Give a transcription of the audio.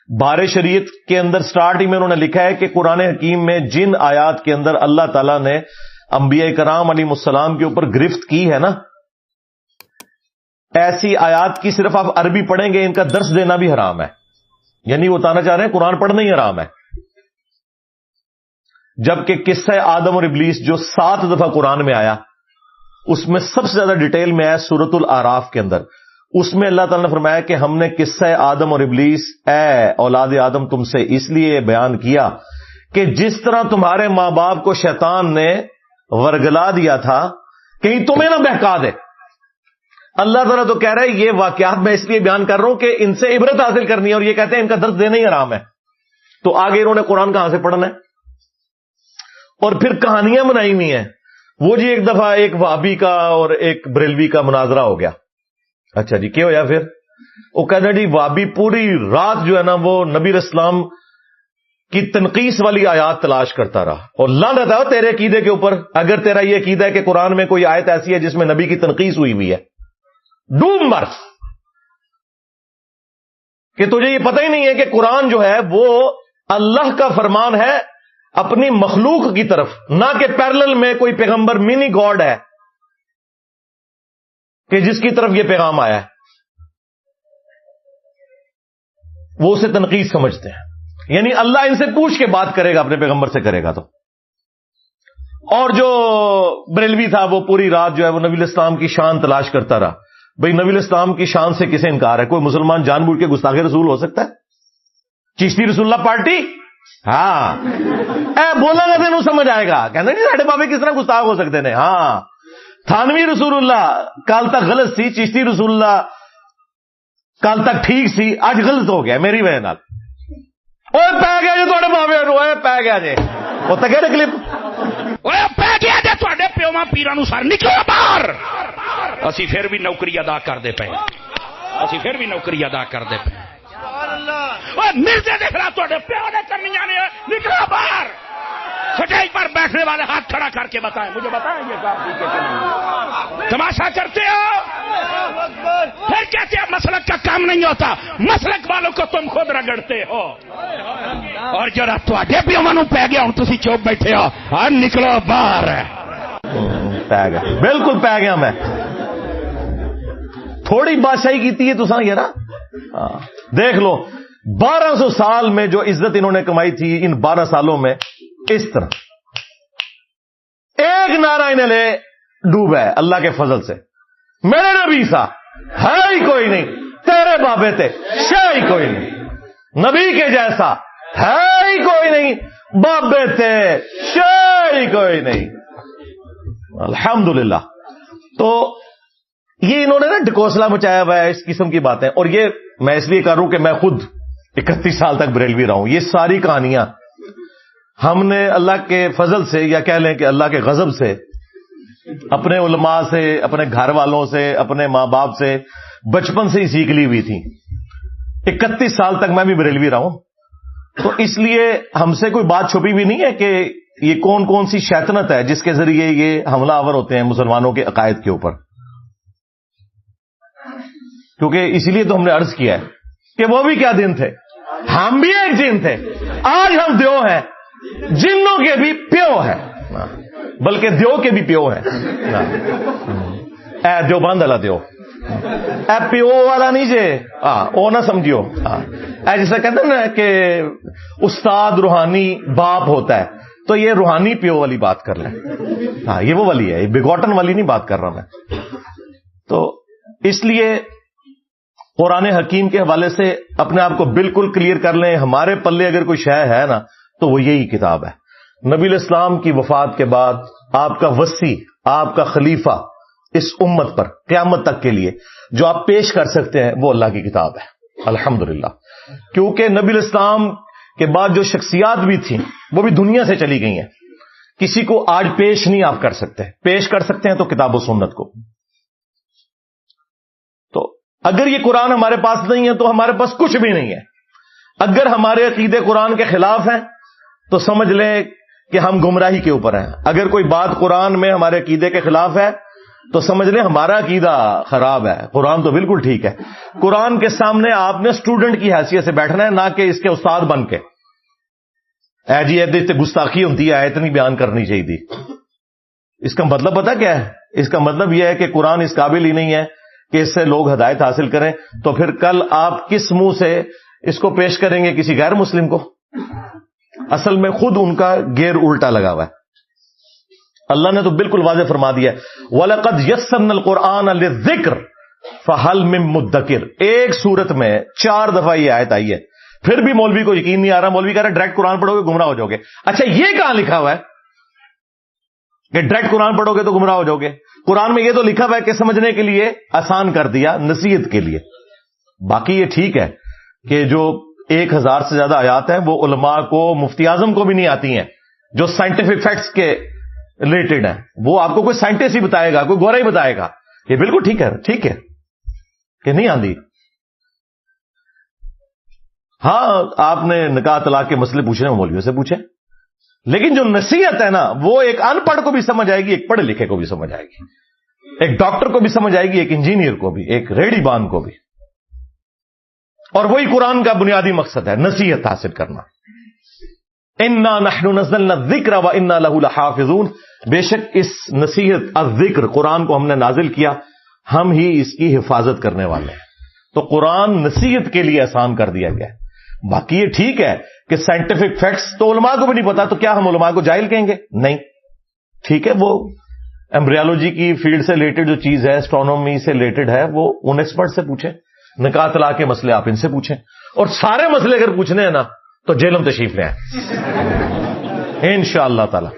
بہار شریعت کے اندر سٹارٹ ہی میں انہوں نے لکھا ہے کہ قرآن حکیم میں جن آیات کے اندر اللہ تعالیٰ نے انبیاء کرام علیہ السلام کے اوپر گرفت کی ہے نا، ایسی آیات کی صرف آپ عربی پڑھیں گے ان کا درس دینا بھی حرام ہے. یعنی وہ بتانا چاہ رہے ہیں قرآن پڑھنا ہی حرام ہے. جبکہ قصہ آدم اور ابلیس جو 7 دفعہ قرآن میں آیا، اس میں سب سے زیادہ ڈیٹیل میں آیا سورۃ الاعراف کے اندر. اس میں اللہ تعالیٰ نے فرمایا کہ ہم نے قصہ آدم اور ابلیس، اے اولاد آدم، تم سے اس لیے بیان کیا کہ جس طرح تمہارے ماں باپ کو شیطان نے ورگلا دیا تھا کہیں تمہیں نہ بہکا دے. اللہ تعالیٰ تو کہہ رہے ہیں یہ واقعات میں اس لیے بیان کر رہا ہوں کہ ان سے عبرت حاصل کرنی ہے، اور یہ کہتے ہیں ان کا درس دینا ہی حرام ہے. تو آگے انہوں نے قرآن کہاں سے پڑھنا ہے؟ اور پھر کہانیاں بنائی ہوئی ہیں. وہ جی ایک دفعہ ایک وہابی کا اور ایک بریلوی کا مناظرہ ہو گیا. اچھا جی، کیا ہوا پھر؟ وہ کہتے ہیں جی وہابی پوری رات جو ہے نا وہ نبی اسلام کی تنقیص والی آیات تلاش کرتا رہا، اور لعنت ہے تیرے عقیدے کے اوپر اگر تیرا یہ عقیدہ ہے کہ قرآن میں کوئی آیت ایسی ہے جس میں نبی کی تنقیص ہوئی ہے. ڈوب مر کہ تجھے یہ پتہ ہی نہیں ہے کہ قرآن جو ہے وہ اللہ کا فرمان ہے اپنی مخلوق کی طرف، نہ کہ پیرلل میں کوئی پیغمبر منی گاڈ ہے کہ جس کی طرف یہ پیغام آیا ہے. وہ اسے تنقید سمجھتے ہیں. یعنی اللہ ان سے پوچھ کے بات کرے گا، اپنے پیغمبر سے کرے گا. تو اور جو بریلوی تھا وہ پوری رات جو ہے وہ نبی الاسلام کی شان تلاش کرتا رہا. بھئی نبی الاسلام کی شان سے کسے انکار ہے؟ کوئی مسلمان جان بوجھ کے گستاخ رسول ہو سکتا ہے؟ چشتی رسول اللہ پارٹی؟ ہاں بولا گا تینوں سمجھ آئے گا. کہنا نہیں ساڈے بابے کس طرح گستاخ ہو سکتے ہیں. ہاں تھانوی رسول اللہ کل تک غلط سی، چشتی رسول اللہ کل تک ٹھیک سی، اج غلط ہو گیا میری وجہ نال. اوے پی گیا جی تھوڑے بابے نو، اوے پی گیا جی. وہ تو کہڑے کلپ اوے پی گیا جی تھوڑے پیواں پیراں سر نکلو باہر. اسی پھر بھی نوکری ادا کرتے پے، اسی پھر بھی نوکری ادا کرتے پے. مرزے دیکھ رہا تھوڑے پیو نے کرنیاں نے، نکلو باہر. سٹیج پر بیٹھنے والے ہاتھ کھڑا کر کے بتائیں، مجھے بتائیں یہ کام ٹھیک ہے کہ نہیں؟ تماشا کرتے ہو پھر کہتے ہیں مسلک کا کام نہیں ہوتا. مسلک والوں کو تم خود رگڑتے ہو. اور جرا تھوڑے پیواں نو پی گیا ہوں تسی چوپ بیٹھے ہو. ہاں نکلو باہر. پی گیا، بالکل پی گیا. میں تھوڑی بادشاہی کی تو سا یار دیکھ لو 1200 سال میں جو عزت انہوں نے کمائی تھی، ان 12 سالوں میں اس طرح ایک نعرہ انہیں لے ڈوبا ہے اللہ کے فضل سے. میرے نبی سا ہے ہی کوئی نہیں، تیرے بابے تھے شے ہی کوئی نہیں، نبی کے جیسا ہے ہی کوئی نہیں، بابے تھے شے ہی کوئی نہیں. الحمدللہ. تو یہ انہوں نے نا ڈکوسلا مچایا ہوا ہے اس قسم کی باتیں. اور یہ میں اس لیے کر رہا ہوں کہ میں خود 31 سال تک بریلوی رہا ہوں. یہ ساری کہانیاں ہم نے اللہ کے فضل سے، یا کہہ لیں کہ اللہ کے غضب سے، اپنے علماء سے، اپنے گھر والوں سے، اپنے ماں باپ سے بچپن سے ہی سیکھ لی ہوئی تھی. 31 سال تک میں بھی بریلوی رہا ہوں. تو اس لیے ہم سے کوئی بات چھپی بھی نہیں ہے کہ یہ کون کون سی شیطنت ہے جس کے ذریعے یہ حملہ آور ہوتے ہیں مسلمانوں کے عقائد کے اوپر. کیونکہ اسی لیے تو ہم نے عرض کیا ہے کہ وہ بھی کیا دن تھے، ہم بھی ایک جن تھے. آج ہم دیو ہیں، جنوں کے بھی پیو ہیں، بلکہ دیو کے بھی پیو ہیں. اے دیو بند والا دیو، اے پیو والا نہیں جے او نہ سمجھیو. اے جیسا کہتے ہیں نا کہ استاد روحانی باپ ہوتا ہے، تو یہ روحانی پیو والی بات کر لیں. ہاں یہ وہ والی ہے، بگوٹن والی نہیں بات کر رہا میں. تو اس لیے قرآن حکیم کے حوالے سے اپنے آپ کو بالکل کلیئر کر لیں. ہمارے پلے اگر کوئی شے ہے نا تو وہ یہی کتاب ہے. نبی الاسلام کی وفات کے بعد آپ کا وصی، آپ کا خلیفہ اس امت پر قیامت تک کے لیے جو آپ پیش کر سکتے ہیں وہ اللہ کی کتاب ہے. الحمدللہ. کیونکہ نبی الاسلام کے بعد جو شخصیات بھی تھیں وہ بھی دنیا سے چلی گئی ہیں. کسی کو آج پیش نہیں آپ کر سکتے. پیش کر سکتے ہیں تو کتاب و سنت کو. تو اگر یہ قرآن ہمارے پاس نہیں ہے تو ہمارے پاس کچھ بھی نہیں ہے. اگر ہمارے عقیدے قرآن کے خلاف ہیں تو سمجھ لیں کہ ہم گمراہی کے اوپر ہیں. اگر کوئی بات قرآن میں ہمارے عقیدے کے خلاف ہے تو سمجھ لیں ہمارا عقیدہ خراب ہے. قرآن تو بالکل ٹھیک ہے. قرآن کے سامنے آپ نے اسٹوڈنٹ کی حیثیت سے بیٹھنا ہے, نہ کہ اس کے استاد بن کے. اے جی ایسے گستاخی ہوتی ہے, اتنی بیان کرنی چاہیے تھی. اس کا مطلب پتا کیا ہے؟ اس کا مطلب یہ ہے کہ قرآن اس قابل ہی نہیں ہے کہ اس سے لوگ ہدایت حاصل کریں. تو پھر کل آپ کس منہ سے اس کو پیش کریں گے کسی غیر مسلم کو؟ اصل میں خود ان کا گیئر الٹا لگا ہوا ہے. اللہ نے تو بالکل واضح فرما دیا ہے, وَلَقَدْ يَسَّرْنَا الْقُرْآنَ لِلذِّكْرِ فَهَلْ مِن مُدَّكِرٍ. ایک سورت میں 4 دفعہ یہ آیت آئی ہے. پھر بھی مولوی کو یقین نہیں آ رہا. مولوی کہہ رہا ہے ڈائریکٹ قرآن پڑھو گے گمراہ ہو جاؤ گے. اچھا یہ کہاں لکھا ہوا ہے کہ ڈائریکٹ قرآن پڑھو گے تو گمراہ ہو جاؤ گے؟ قرآن میں یہ تو لکھا ہوا ہے کہ سمجھنے کے لیے آسان کر دیا, نصیحت کے لیے. باقی یہ ٹھیک ہے کہ جو 1000 سے زیادہ آیات ہیں وہ علماء کو, مفتی اعظم کو بھی نہیں آتی ہیں, جو سائنٹیفک فیکٹس کے ریلیٹڈ ہیں. وہ آپ کو کوئی سائنٹسٹ ہی بتائے گا, کوئی گورا ہی بتائے گا. یہ بالکل ٹھیک ہے, ٹھیک ہے کہ نہیں آندی. ہاں آپ نے نکاح طلاق کے مسئلے پوچھنے مولویوں سے پوچھیں, لیکن جو نصیحت ہے نا وہ ایک ان پڑھ کو بھی سمجھ آئے گی, ایک پڑھے لکھے کو بھی سمجھ آئے گی, ایک ڈاکٹر کو بھی سمجھ آئے گی, ایک انجینئر کو بھی, ایک ریڑھی بان کو بھی. اور وہی قرآن کا بنیادی مقصد ہے, نصیحت حاصل کرنا. انا نحن نزلنا الذکر وانا له لحافظون. بے شک اس نصیحت الذکر قرآن کو ہم نے نازل کیا, ہم ہی اس کی حفاظت کرنے والے ہیں. تو قرآن نصیحت کے لیے آسان کر دیا گیا ہے. باقی یہ ٹھیک ہے کہ سائنٹیفک فیکٹس تو علماء کو بھی نہیں پتا, تو کیا ہم علماء کو جاہل کہیں گے؟ نہیں, ٹھیک ہے. وہ ایمبریالوجی کی فیلڈ سے ریلیٹڈ جو چیز ہے, اسٹرونومی سے ریلیٹڈ ہے, وہ ان ایکسپرٹ سے پوچھیں. نکاح طلاق کے مسئلے آپ ان سے پوچھیں, اور سارے مسئلے اگر پوچھنے ہیں نا تو جیلم تشریف لے آئیں انشاءاللہ تعالی.